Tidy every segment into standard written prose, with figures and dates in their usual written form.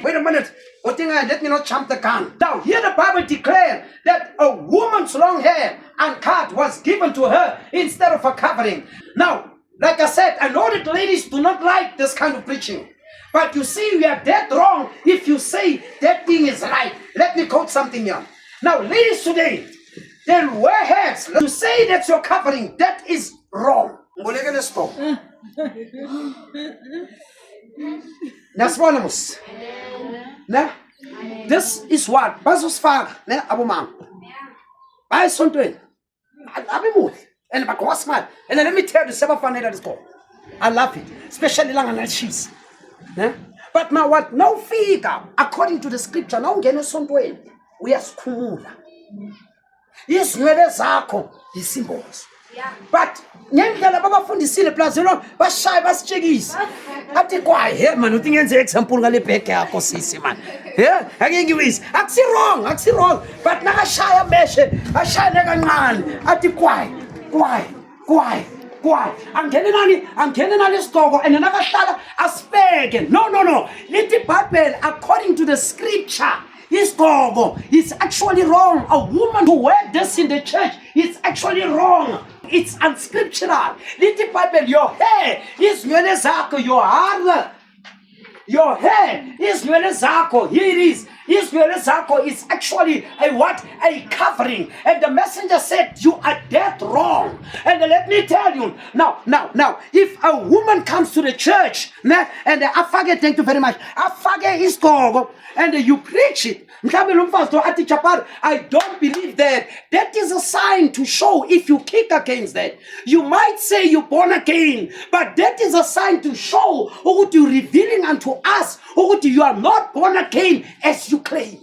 Wait a minute. Let me not jump the gun. Now, here the Bible declared that a woman's long hair uncut was given to her instead of a covering. Now, like I said, I know that ladies do not like this kind of preaching. But you see, we are dead wrong if you say that thing is right. Let me quote something here. Now, ladies today, they wear hats. To say that's your covering, that is wrong. That's one of us. This is what bazosifaka ne abomama bayisontweni abemuhle and bakwa smart. And let me tell you sebafanele lesikho. I love it, especially langa nalishisa. But now what no figure according to the scripture now ungena esontweni uyasikhumula. Izinwele zakho isimbozo. But ngendlela babafundisile plus bashaya basitshekisa athi kwaye man uthi ngenze example ngale bag yakho sisi man ake ngiwisi akusi wrong but nakashaya ameshe ashaya kancane athi kwaye angene nani isigqoko and nakahlala asibeke no lithi Bible according to the scripture isigqoko is actually wrong. A woman who wear this in the church is actually wrong. It's unscriptural. Little Bible, your hair is nywele zakho, your hair is nywele zakho. Here it is. His nywele zakho is actually a what? A covering. And the messenger said, you are dead wrong. And let me tell you, now, if a woman comes to the church, and afage, thank you very much, afage is gogo, and you preach it, I don't believe that. That is a sign to show if you kick against that. You might say you're born again, but that is a sign to show what you're revealing unto us, what you are not born again as you claim.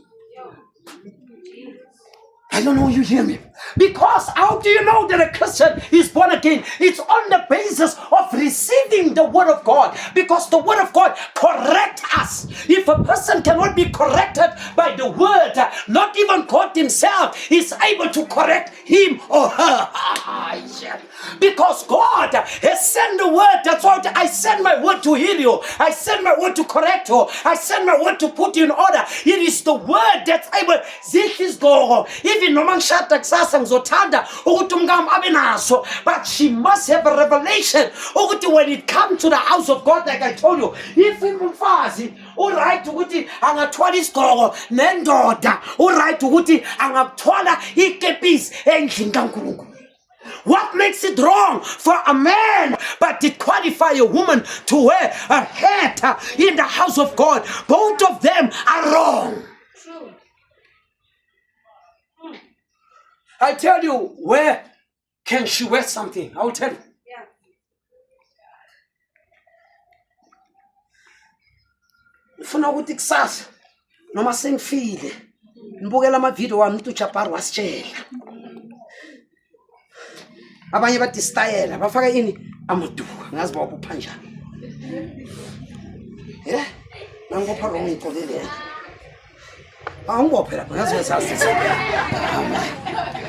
I don't know you hear me. Because how do you know that a Christian is born again? It's on the basis of receiving the word of God. Because the word of God corrects us. If a person cannot be corrected by the word, not even God himself is able to correct him or her. Because God has sent the word. That's why I send my word to heal you. I send my word to correct you. I send my word to put you in order. It is the word that's able. This is go. Even no man shata kusasa ngizotanda ukuthi umngam abe naso, but she must have a revelation ukuthi when it comes to the house of God, like I told you, if umfazi uright ukuthi angathwala isigqoko nendoda uright ukuthi angathwala ikepisi endlini kaNkulunkulu. What makes it wrong for a man but to qualify a woman to wear a hat in the house of God? Both of them are wrong. True. I tell you, where can she wear something? I will tell you. Yeah. Ufuna ukuthi kusasa noma sengifile ngibukela ama video wami uthi uJabari wasitshela. Abanye bathi style bafaka ini amaduka ngazi bawupha njani. Nangopha wrong ikolele. Angibophe lapha ngazi ngisazi.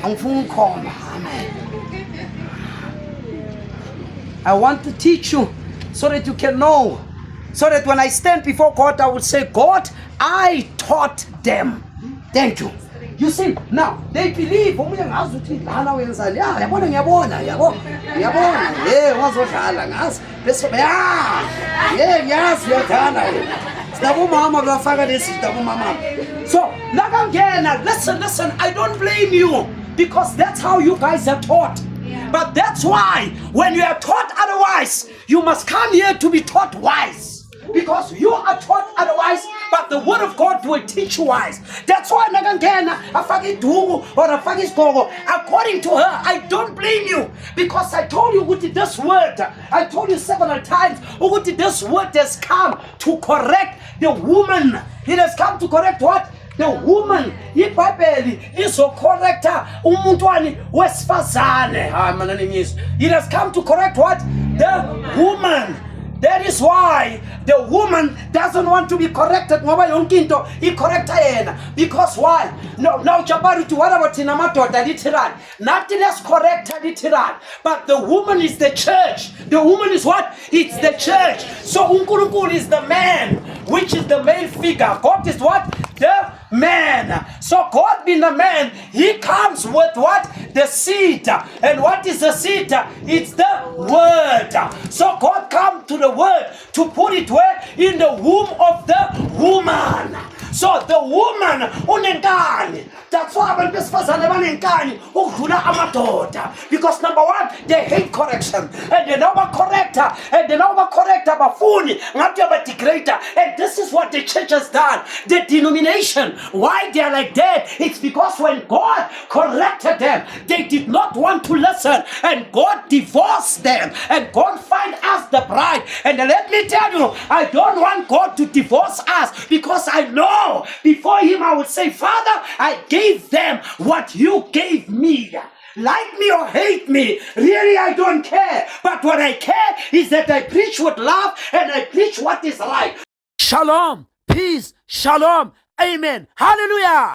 Angifuni ukukhoma. I want to teach you so that you can know, so that when I stand before God I will say, God, I taught them. Thank you. You see, now they believe. So, listen, I don't blame you because that's how you guys are taught. But that's why when you are taught otherwise, you must come here to be taught wise. Because you are taught otherwise, but the word of God will teach you wise. That's why according to her, I don't blame you. Because I told you this word, I told you several times, this word has come to correct the woman. It has come to correct what? The woman. It has come to correct what? The woman. That is why the woman doesn't want to be corrected. Because why? Now Jabari to what about Tinamato literal? Nothing else correct literal. But the woman is the church. The woman is what? It's the church. So Unkulunkulu is the man. which is the male figure. God is what? The man. So God being the man, he comes with what? The seed. And what is the seed? It's the word. So God comes to the word to put it where? In the womb of the woman. So the woman unenkani. That's why abantu besifazane banenkani ukudlula amadoda. Because number one, they hate correction. And they never correct her. And they never correct her bafuni. Ngathi abadegrader. And this is what the church has done. The denomination. Why they are like that? It's because when God corrected them, they did not want to listen. And God divorced them. And God find us the bride. And let me tell you, I don't want God to divorce us, because I know before him I would say, Father, I gave them what you gave me. Like me or hate me, really I don't care. But what I care is that I preach with love and I preach what is right. Shalom, peace, shalom, amen, hallelujah.